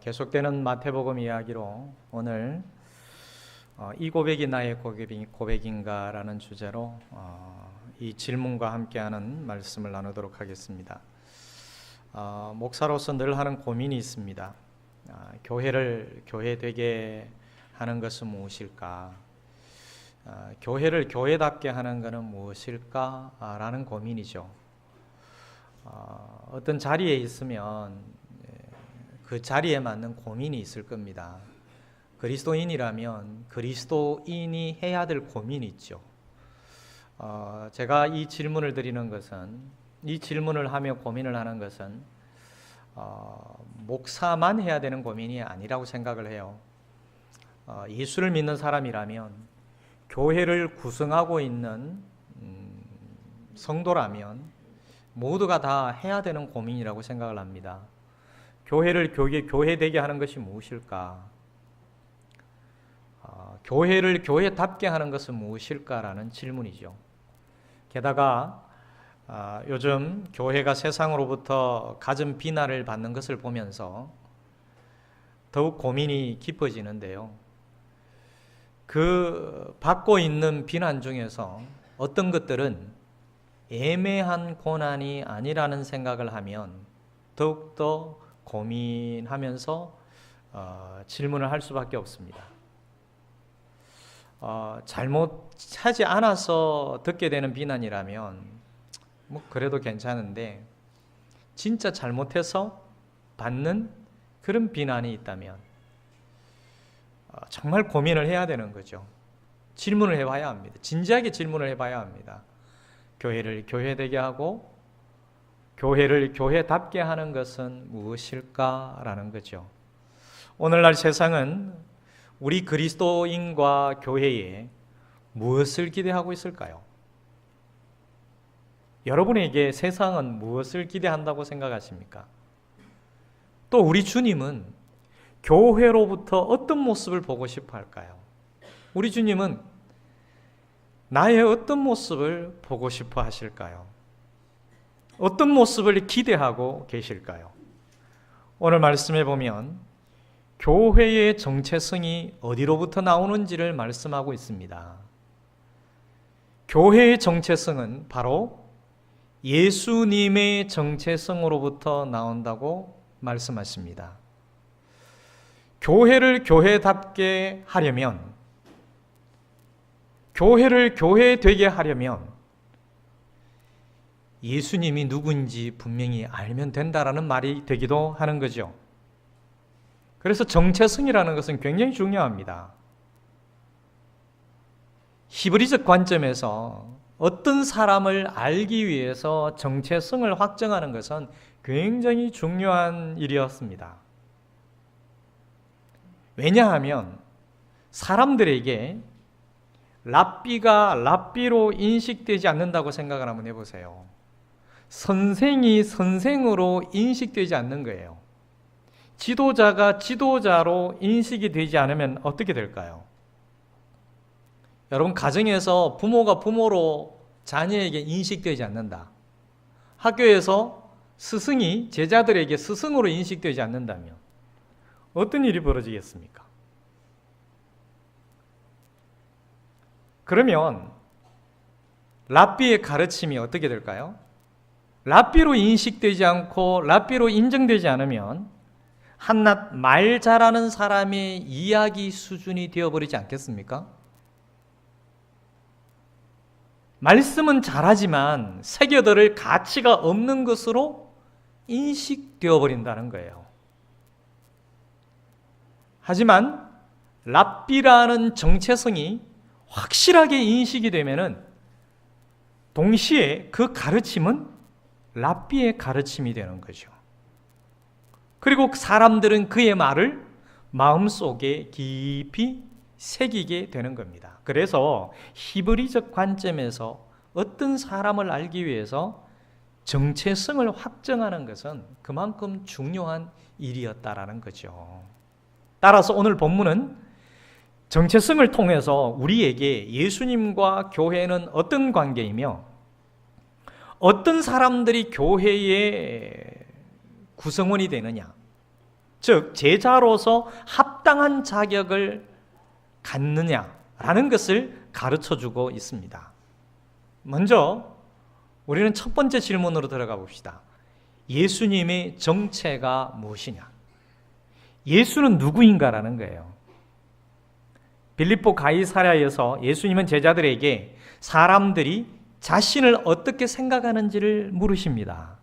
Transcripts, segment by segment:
계속되는 마태복음 이야기로 오늘 이 고백이 나의 고백인가 라는 주제로 이 질문과 함께하는 말씀을 나누도록 하겠습니다. 목사로서 늘 하는 고민이 있습니다. 교회를 교회되게 하는 것은 무엇일까? 교회를 교회답게 하는 것은 무엇일까? 라는 고민이죠. 어떤 자리에 있으면 그 자리에 맞는 고민이 있을 겁니다. 그리스도인이라면 그리스도인이 해야 될 고민이 있죠. 제가 이 질문을 드리는 것은, 이 질문을 하며 고민을 하는 것은 목사만 해야 되는 고민이 아니라고 생각을 해요. 예수를 믿는 사람이라면, 교회를 구성하고 있는 성도라면 모두가 다 해야 되는 고민이라고 생각을 합니다. 교회를 교회되게 하는 것이 무엇일까? 교회를 교회답게 하는 것은 무엇일까라는 질문이죠. 게다가 요즘 교회가 세상으로부터 갖은 비난을 받는 것을 보면서 더욱 고민이 깊어지는데요. 그 받고 있는 비난 중에서 어떤 것들은 애매한 고난이 아니라는 생각을 하면 더욱더 고민하면서 질문을 할 수밖에 없습니다. 잘못하지 않아서 듣게 되는 비난이라면 그래도 괜찮은데, 진짜 잘못해서 받는 그런 비난이 있다면 정말 고민을 해야 되는 거죠. 질문을 해봐야 합니다. 진지하게 질문을 해봐야 합니다. 교회를 교회되게 하고 교회를 교회답게 하는 것은 무엇일까라는 거죠. 오늘날 세상은 우리 그리스도인과 교회에 무엇을 기대하고 있을까요? 여러분에게 세상은 무엇을 기대한다고 생각하십니까? 또 우리 주님은 교회로부터 어떤 모습을 보고 싶어 할까요? 우리 주님은 나의 어떤 모습을 보고 싶어 하실까요? 어떤 모습을 기대하고 계실까요? 오늘 말씀해 보면 교회의 정체성이 어디로부터 나오는지를 말씀하고 있습니다. 교회의 정체성은 바로 예수님의 정체성으로부터 나온다고 말씀하십니다. 교회를 교회답게 하려면, 교회를 교회되게 하려면 예수님이 누구인지 분명히 알면 된다라는 말이 되기도 하는 거죠. 그래서 정체성이라는 것은 굉장히 중요합니다. 히브리적 관점에서 어떤 사람을 알기 위해서 정체성을 확정하는 것은 굉장히 중요한 일이었습니다. 왜냐하면 사람들에게 랍비가 랍비로 인식되지 않는다고 생각을 한번 해보세요. 선생이 선생으로 인식되지 않는 거예요. 지도자가 지도자로 인식이 되지 않으면 어떻게 될까요? 여러분, 가정에서 부모가 부모로 자녀에게 인식되지 않는다. 학교에서 스승이 제자들에게 스승으로 인식되지 않는다면 어떤 일이 벌어지겠습니까? 그러면 랍비의 가르침이 어떻게 될까요? 랍비로 인식되지 않고 랍비로 인정되지 않으면 한낱 말 잘하는 사람의 이야기 수준이 되어버리지 않겠습니까? 말씀은 잘하지만 새겨들을 가치가 없는 것으로 인식되어 버린다는 거예요. 하지만 랍비라는 정체성이 확실하게 인식이 되면은 동시에 그 가르침은 랍비의 가르침이 되는 거죠. 그리고 사람들은 그의 말을 마음속에 깊이 새기게 되는 겁니다. 그래서 히브리적 관점에서 어떤 사람을 알기 위해서 정체성을 확정하는 것은 그만큼 중요한 일이었다라는 거죠. 따라서 오늘 본문은 정체성을 통해서 우리에게 예수님과 교회는 어떤 관계이며 어떤 사람들이 교회의 구성원이 되느냐, 즉 제자로서 합당한 자격을 갖느냐라는 것을 가르쳐주고 있습니다. 먼저 우리는 첫 번째 질문으로 들어가 봅시다. 예수님의 정체가 무엇이냐? 예수는 누구인가라는 거예요. 빌립보 가이사랴에서 예수님은 제자들에게 사람들이 자신을 어떻게 생각하는지를 물으십니다.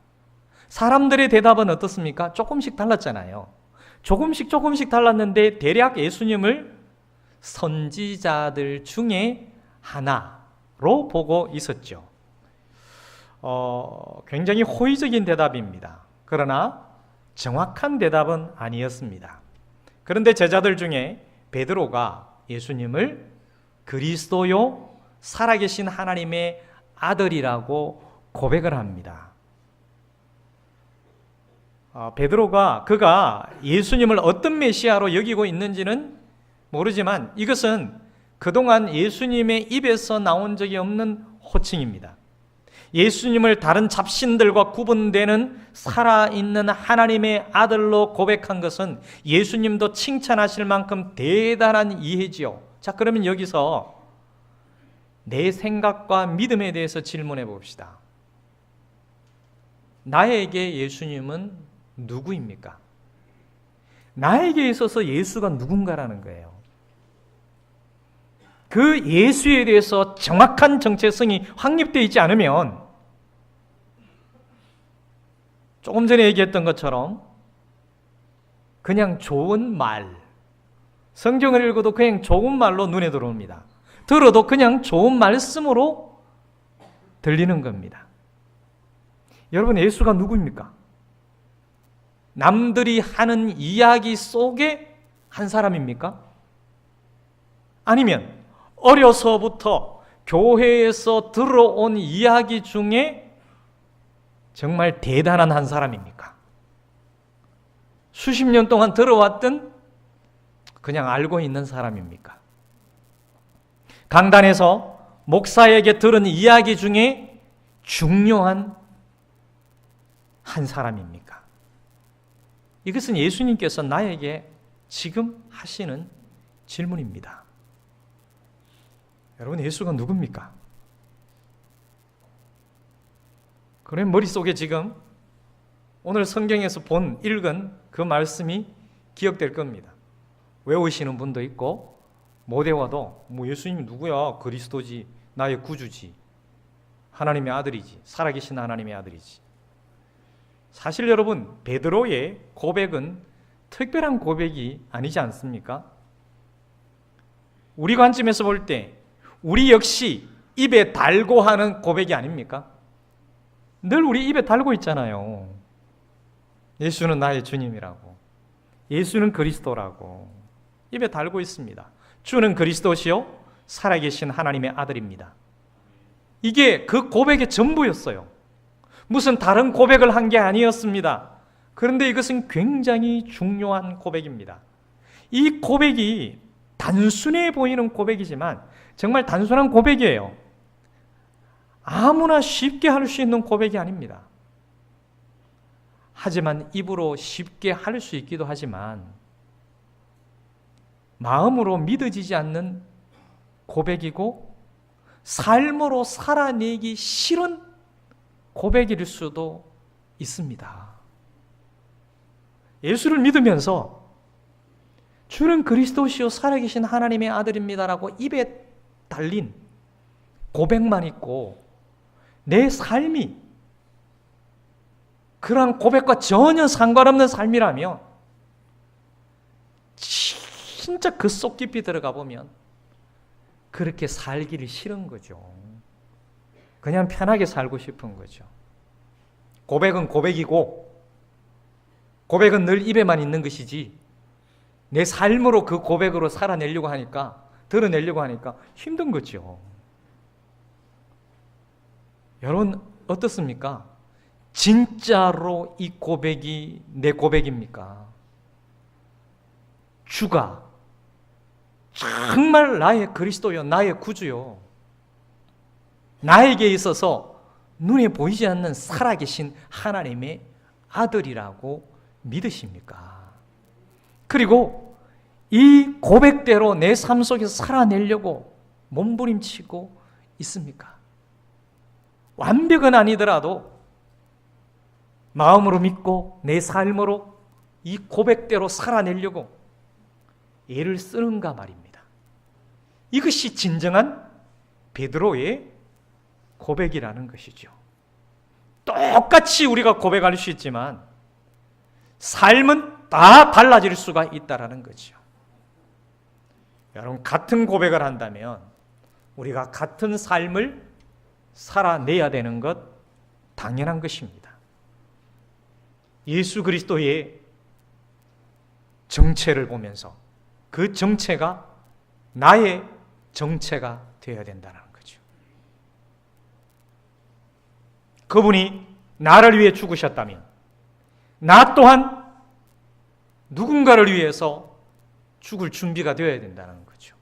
사람들의 대답은 어떻습니까? 조금씩 달랐잖아요. 조금씩 달랐는데 대략 예수님을 선지자들 중에 하나로 보고 있었죠. 굉장히 호의적인 대답입니다. 그러나 정확한 대답은 아니었습니다. 그런데 제자들 중에 베드로가 예수님을 그리스도요 살아계신 하나님의 아들이라고 고백을 합니다. 베드로가 그가 예수님을 어떤 메시아로 여기고 있는지는 모르지만 이것은 그동안 예수님의 입에서 나온 적이 없는 호칭입니다. 예수님을 다른 잡신들과 구분되는 살아있는 하나님의 아들로 고백한 것은 예수님도 칭찬하실 만큼 대단한 이해지요. 자, 그러면 여기서 내 생각과 믿음에 대해서 질문해 봅시다. 나에게 예수님은 누구입니까? 나에게 있어서 예수가 누군가라는 거예요. 그 예수에 대해서 정확한 정체성이 확립되어 있지 않으면 조금 전에 얘기했던 것처럼 그냥 좋은 말, 성경을 읽어도 그냥 좋은 말로 눈에 들어옵니다. 들어도 그냥 좋은 말씀으로 들리는 겁니다. 여러분, 예수가 누구입니까? 남들이 하는 이야기 속에 한 사람입니까? 아니면 어려서부터 교회에서 들어온 이야기 중에 정말 대단한 한 사람입니까? 수십 년 동안 들어왔던 그냥 알고 있는 사람입니까? 강단에서 목사에게 들은 이야기 중에 중요한 한 사람입니까? 이것은 예수님께서 나에게 지금 하시는 질문입니다. 여러분, 예수가 누굽니까? 그럼 머릿속에 지금 오늘 성경에서 읽은 그 말씀이 기억될 겁니다. 외우시는 분도 있고 못 외워도 예수님이 누구야? 그리스도지, 나의 구주지, 하나님의 아들이지, 살아계신 하나님의 아들이지. 사실 여러분, 베드로의 고백은 특별한 고백이 아니지 않습니까? 우리 관점에서 볼 때 우리 역시 입에 달고 하는 고백이 아닙니까? 늘 우리 입에 달고 있잖아요. 예수는 나의 주님이라고, 예수는 그리스도라고 입에 달고 있습니다. 주는 그리스도시요 살아계신 하나님의 아들입니다. 이게 그 고백의 전부였어요. 무슨 다른 고백을 한 게 아니었습니다. 그런데 이것은 굉장히 중요한 고백입니다. 이 고백이 단순해 보이는 고백이지만 정말 단순한 고백이에요. 아무나 쉽게 할 수 있는 고백이 아닙니다. 하지만 입으로 쉽게 할 수 있기도 하지만 마음으로 믿어지지 않는 고백이고 삶으로 살아내기 싫은 고백일 수도 있습니다. 예수를 믿으면서 주는 그리스도시요 살아계신 하나님의 아들입니다라고 입에 달린 고백만 있고 내 삶이 그러한 고백과 전혀 상관없는 삶이라면 진짜 그 속 깊이 들어가 보면 그렇게 살기를 싫은 거죠. 그냥 편하게 살고 싶은 거죠. 고백은 고백이고 고백은 늘 입에만 있는 것이지 내 삶으로 그 고백으로 살아내려고 하니까, 드러내려고 하니까 힘든 거죠. 여러분 어떻습니까? 진짜로 이 고백이 내 고백입니까? 주가 정말 나의 그리스도요, 나의 구주요, 나에게 있어서 눈에 보이지 않는 살아계신 하나님의 아들이라고 믿으십니까? 그리고 이 고백대로 내 삶 속에서 살아내려고 몸부림치고 있습니까? 완벽은 아니더라도 마음으로 믿고 내 삶으로 이 고백대로 살아내려고 애를 쓰는가 말입니다. 이것이 진정한 베드로의 고백이라는 것이죠. 똑같이 우리가 고백할 수 있지만 삶은 다 달라질 수가 있다는 거죠. 여러분, 같은 고백을 한다면 우리가 같은 삶을 살아내야 되는 것 당연한 것입니다. 예수 그리스도의 정체를 보면서 그 정체가 나의 정체가 되어야 된다는 거죠. 그분이 나를 위해 죽으셨다면 나 또한 누군가를 위해서 죽을 준비가 되어야 된다는 거죠.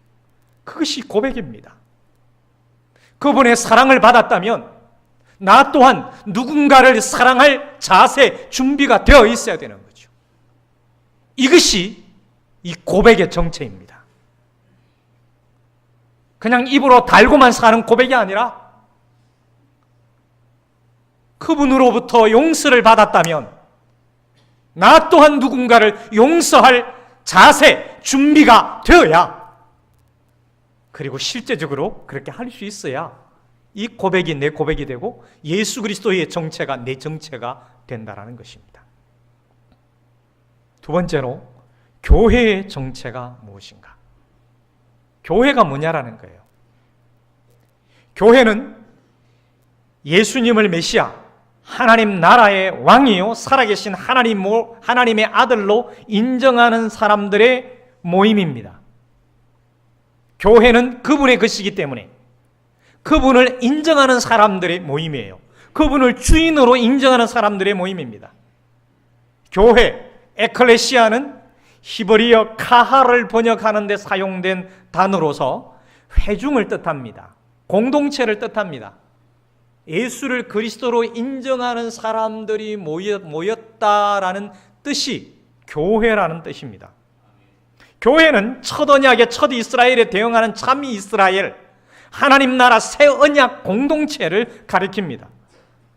그것이 고백입니다. 그분의 사랑을 받았다면 나 또한 누군가를 사랑할 자세, 준비가 되어 있어야 되는 거죠. 이것이 이 고백의 정체입니다. 그냥 입으로 달고만 사는 고백이 아니라 그분으로부터 용서를 받았다면 나 또한 누군가를 용서할 자세, 준비가 되어야, 그리고 실제적으로 그렇게 할 수 있어야 이 고백이 내 고백이 되고 예수 그리스도의 정체가 내 정체가 된다는 것입니다. 두 번째로, 교회의 정체가 무엇인가? 교회가 뭐냐라는 거예요. 교회는 예수님을 메시아, 하나님 나라의 왕이요 살아계신 하나님의 아들로 인정하는 사람들의 모임입니다. 교회는 그분의 것이기 때문에 그분을 인정하는 사람들의 모임이에요. 그분을 주인으로 인정하는 사람들의 모임입니다. 교회, 에클레시아는 히브리어 카하를 번역하는 데 사용된 단어로서 회중을 뜻합니다. 공동체를 뜻합니다. 예수를 그리스도로 인정하는 사람들이 모였다라는 뜻이 교회라는 뜻입니다. 교회는 첫 언약의 첫 이스라엘에 대응하는 참 이스라엘, 하나님 나라 새 언약 공동체를 가리킵니다.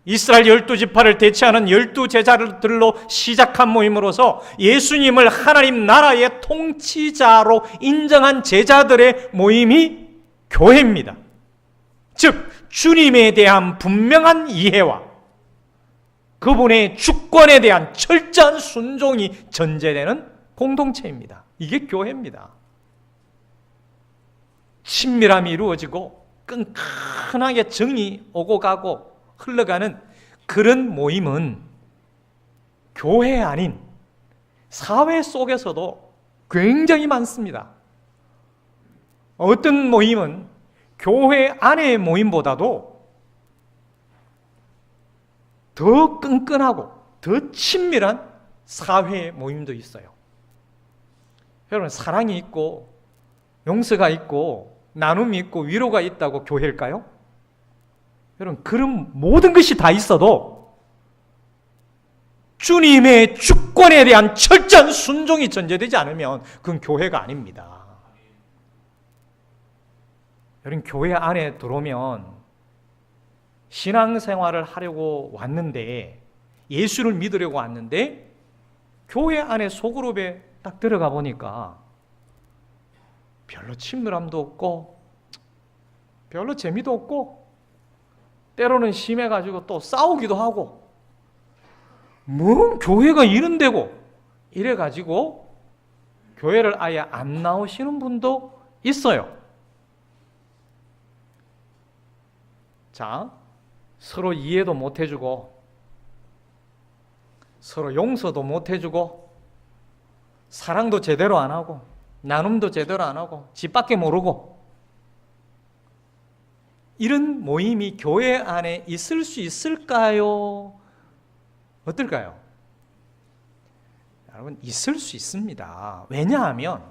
이스라엘 12지파를 대체하는 12제자들로 시작한 모임으로서 예수님을 하나님 나라의 통치자로 인정한 제자들의 모임이 교회입니다. 즉 주님에 대한 분명한 이해와 그분의 주권에 대한 철저한 순종이 전제되는 공동체입니다. 이게 교회입니다. 친밀함이 이루어지고 끈끈하게 정이 오고 가고 흘러가는 그런 모임은 교회 아닌 사회 속에서도 굉장히 많습니다. 어떤 모임은 교회 안의 모임보다도 더 끈끈하고 더 친밀한 사회 모임도 있어요. 여러분, 사랑이 있고 용서가 있고 나눔이 있고 위로가 있다고 교회일까요? 여러분, 그런 모든 것이 다 있어도 주님의 주권에 대한 철저한 순종이 전제되지 않으면 그건 교회가 아닙니다. 여러분, 교회 안에 들어오면 신앙생활을 하려고 왔는데, 예수를 믿으려고 왔는데 교회 안에 소그룹에 딱 들어가 보니까 별로 친밀함도 없고 별로 재미도 없고 때로는 심해가지고 또 싸우기도 하고, 뭔 교회가 이런 데고 이래가지고 교회를 아예 안 나오시는 분도 있어요. 자, 서로 이해도 못 해주고 서로 용서도 못 해주고 사랑도 제대로 안 하고 나눔도 제대로 안 하고 집 밖에 모르고, 이런 모임이 교회 안에 있을 수 있을까요? 어떨까요? 여러분, 있을 수 있습니다. 왜냐하면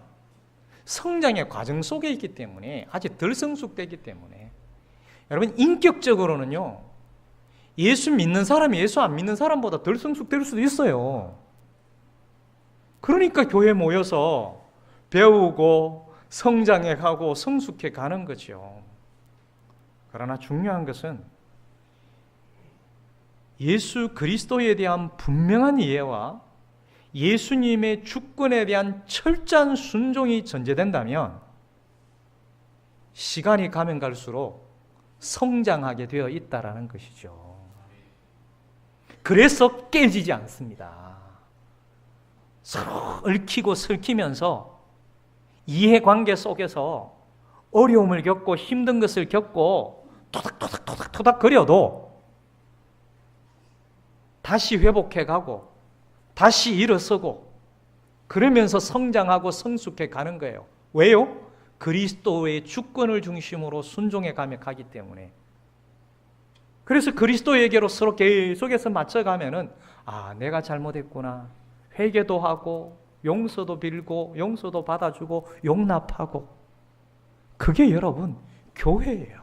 성장의 과정 속에 있기 때문에, 아직 덜 성숙되기 때문에. 여러분, 인격적으로는요, 예수 믿는 사람이 예수 안 믿는 사람보다 덜 성숙될 수도 있어요. 그러니까 교회 모여서 배우고 성장해 가고 성숙해 가는 거죠. 그러나 중요한 것은 예수 그리스도에 대한 분명한 이해와 예수님의 주권에 대한 철저한 순종이 전제된다면 시간이 가면 갈수록 성장하게 되어 있다라는 것이죠. 그래서 깨지지 않습니다. 서로 얽히고 설키면서 이해관계 속에서 어려움을 겪고 힘든 것을 겪고 토닥토닥 거려도 다시 회복해가고 다시 일어서고 그러면서 성장하고 성숙해 가는 거예요. 왜요? 그리스도의 주권을 중심으로 순종해 가기 때문에. 그래서 그리스도에게로 서로 계속해서 맞춰가면은 내가 잘못했구나. 회개도 하고 용서도 빌고 용서도 받아주고 용납하고. 그게 여러분 교회예요.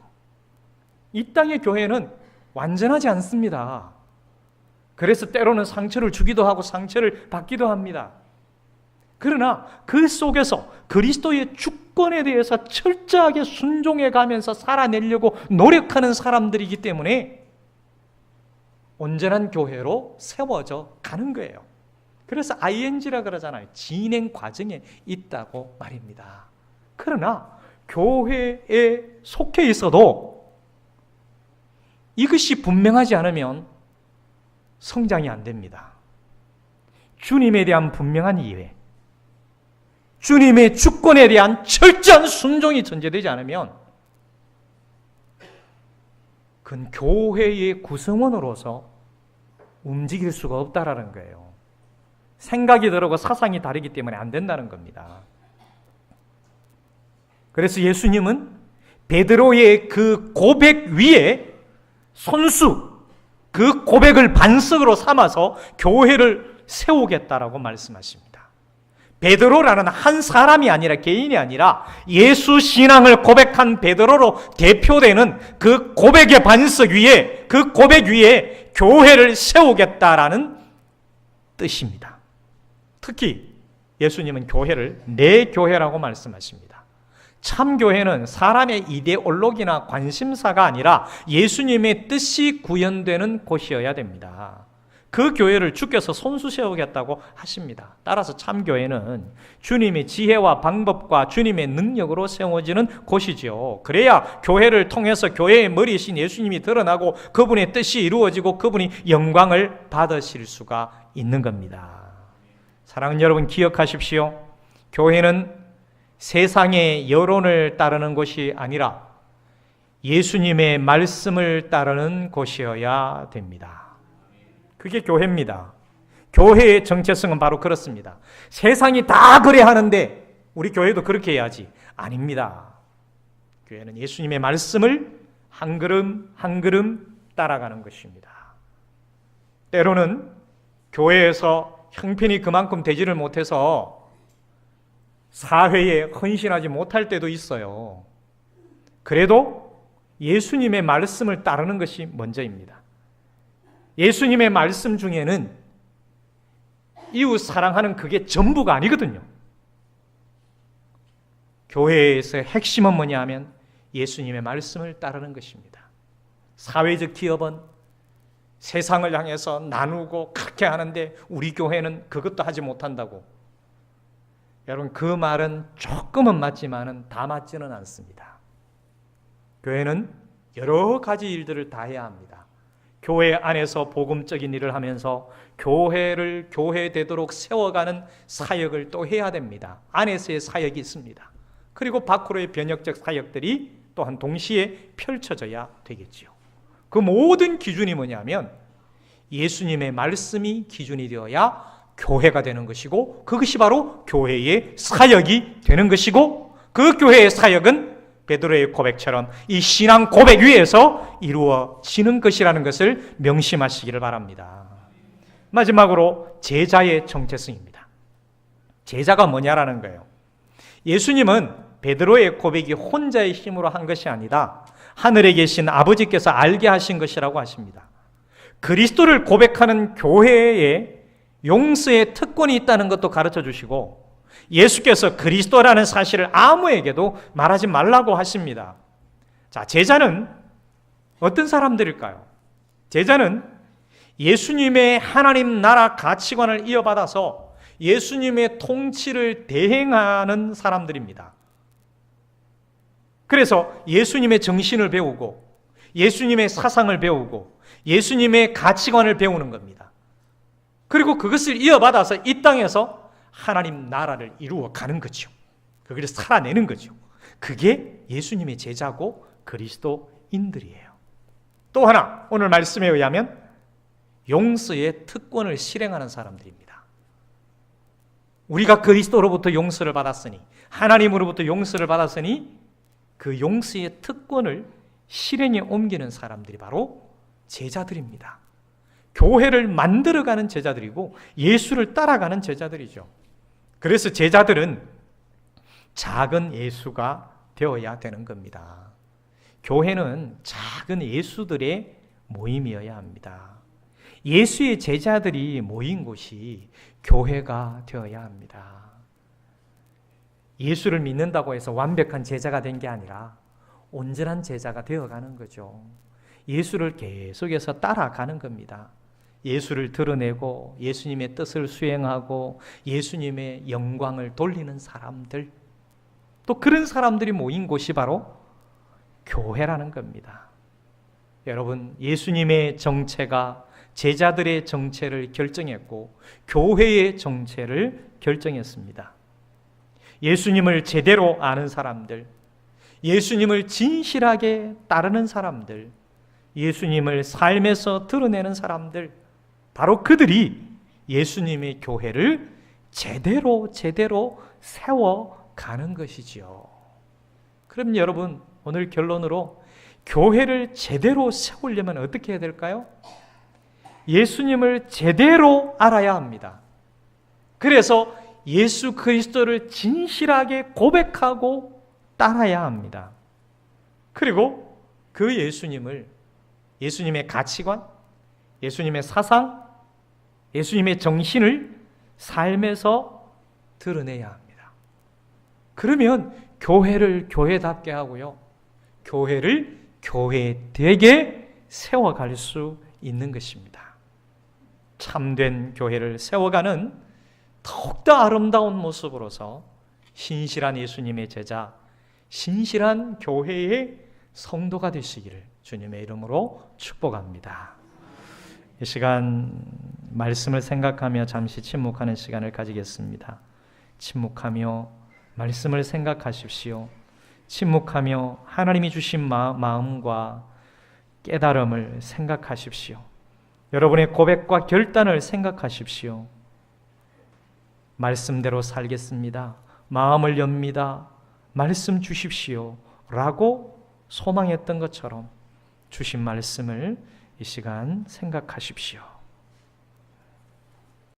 이 땅의 교회는 완전하지 않습니다. 그래서 때로는 상처를 주기도 하고 상처를 받기도 합니다. 그러나 그 속에서 그리스도의 주권에 대해서 철저하게 순종해 가면서 살아내려고 노력하는 사람들이기 때문에 온전한 교회로 세워져 가는 거예요. 그래서 ING라 그러잖아요. 진행 과정에 있다고 말입니다. 그러나 교회에 속해 있어도 이것이 분명하지 않으면 성장이 안 됩니다. 주님에 대한 분명한 이해, 주님의 주권에 대한 철저한 순종이 전제되지 않으면 그건 교회의 구성원으로서 움직일 수가 없다라는 거예요. 생각이 다르고 사상이 다르기 때문에 안 된다는 겁니다. 그래서 예수님은 베드로의 그 고백 위에 손수, 그 고백을 반석으로 삼아서 교회를 세우겠다라고 말씀하십니다. 베드로라는 한 사람이 아니라 개인이 아니라 예수 신앙을 고백한 베드로로 대표되는 그 고백의 반석 위에, 그 고백 위에 교회를 세우겠다라는 뜻입니다. 특히 예수님은 교회를 내 교회라고 말씀하십니다. 참 교회는 사람의 이데올로기나 관심사가 아니라 예수님의 뜻이 구현되는 곳이어야 됩니다. 그 교회를 주께서 손수 세우겠다고 하십니다. 따라서 참 교회는 주님의 지혜와 방법과 주님의 능력으로 세워지는 곳이죠. 그래야 교회를 통해서 교회의 머리이신 예수님이 드러나고 그분의 뜻이 이루어지고 그분이 영광을 받으실 수가 있는 겁니다. 사랑하는 여러분, 기억하십시오. 교회는 세상의 여론을 따르는 곳이 아니라 예수님의 말씀을 따르는 곳이어야 됩니다. 그게 교회입니다. 교회의 정체성은 바로 그렇습니다. 세상이 다 그래 하는데 우리 교회도 그렇게 해야지. 아닙니다. 교회는 예수님의 말씀을 한 걸음 한 걸음 따라가는 것입니다. 때로는 교회에서 형편이 그만큼 되지를 못해서 사회에 헌신하지 못할 때도 있어요. 그래도 예수님의 말씀을 따르는 것이 먼저입니다. 예수님의 말씀 중에는 이웃 사랑하는 그게 전부가 아니거든요. 교회에서 핵심은 뭐냐 하면 예수님의 말씀을 따르는 것입니다. 사회적 기업은 세상을 향해서 나누고 그렇게 하는데 우리 교회는 그것도 하지 못한다고. 여러분, 그 말은 조금은 맞지만은 다 맞지는 않습니다. 교회는 여러 가지 일들을 다 해야 합니다. 교회 안에서 복음적인 일을 하면서 교회를 교회되도록 세워가는 사역을 또 해야 됩니다. 안에서의 사역이 있습니다. 그리고 밖으로의 변혁적 사역들이 또한 동시에 펼쳐져야 되겠지요. 그 모든 기준이 뭐냐면 예수님의 말씀이 기준이 되어야 교회가 되는 것이고 그것이 바로 교회의 사역이 되는 것이고 그 교회의 사역은 베드로의 고백처럼 이 신앙 고백 위에서 이루어지는 것이라는 것을 명심하시기를 바랍니다. 마지막으로 제자의 정체성입니다. 제자가 뭐냐라는 거예요. 예수님은 베드로의 고백이 혼자의 힘으로 한 것이 아니다. 하늘에 계신 아버지께서 알게 하신 것이라고 하십니다. 그리스도를 고백하는 교회의 용서의 특권이 있다는 것도 가르쳐 주시고 예수께서 그리스도라는 사실을 아무에게도 말하지 말라고 하십니다. 자, 제자는 어떤 사람들일까요? 제자는 예수님의 하나님 나라 가치관을 이어받아서 예수님의 통치를 대행하는 사람들입니다. 그래서 예수님의 정신을 배우고 예수님의 사상을 배우고 예수님의 가치관을 배우는 겁니다. 그리고 그것을 이어받아서 이 땅에서 하나님 나라를 이루어 가는 거죠. 그걸 살아내는 거죠. 그게 예수님의 제자고 그리스도인들이에요. 또 하나, 오늘 말씀에 의하면 용서의 특권을 실행하는 사람들입니다. 우리가 그리스도로부터 용서를 받았으니, 하나님으로부터 용서를 받았으니 그 용서의 특권을 실행에 옮기는 사람들이 바로 제자들입니다. 교회를 만들어가는 제자들이고 예수를 따라가는 제자들이죠. 그래서 제자들은 작은 예수가 되어야 되는 겁니다. 교회는 작은 예수들의 모임이어야 합니다. 예수의 제자들이 모인 곳이 교회가 되어야 합니다. 예수를 믿는다고 해서 완벽한 제자가 된 게 아니라 온전한 제자가 되어가는 거죠. 예수를 계속해서 따라가는 겁니다. 예수를 드러내고 예수님의 뜻을 수행하고 예수님의 영광을 돌리는 사람들, 또 그런 사람들이 모인 곳이 바로 교회라는 겁니다. 여러분, 예수님의 정체가 제자들의 정체를 결정했고 교회의 정체를 결정했습니다. 예수님을 제대로 아는 사람들, 예수님을 진실하게 따르는 사람들, 예수님을 삶에서 드러내는 사람들, 바로 그들이 예수님의 교회를 제대로 세워가는 것이지요. 그럼 여러분, 오늘 결론으로 교회를 제대로 세우려면 어떻게 해야 될까요? 예수님을 제대로 알아야 합니다. 그래서 예수 그리스도를 진실하게 고백하고 따라야 합니다. 그리고 그 예수님을, 예수님의 가치관, 예수님의 사상, 예수님의 정신을 삶에서 드러내야 합니다. 그러면 교회를 교회답게 하고요, 교회를 교회되게 세워갈 수 있는 것입니다. 참된 교회를 세워가는 더욱더 아름다운 모습으로서 신실한 예수님의 제자, 신실한 교회의 성도가 되시기를 주님의 이름으로 축복합니다. 이 시간 말씀을 생각하며 잠시 침묵하는 시간을 가지겠습니다. 침묵하며 말씀을 생각하십시오. 침묵하며 하나님이 주신 마음과 깨달음을 생각하십시오. 여러분의 고백과 결단을 생각하십시오. 말씀대로 살겠습니다. 마음을 엽니다. 말씀 주십시오. 라고 소망했던 것처럼 주신 말씀을 이 시간 생각하십시오.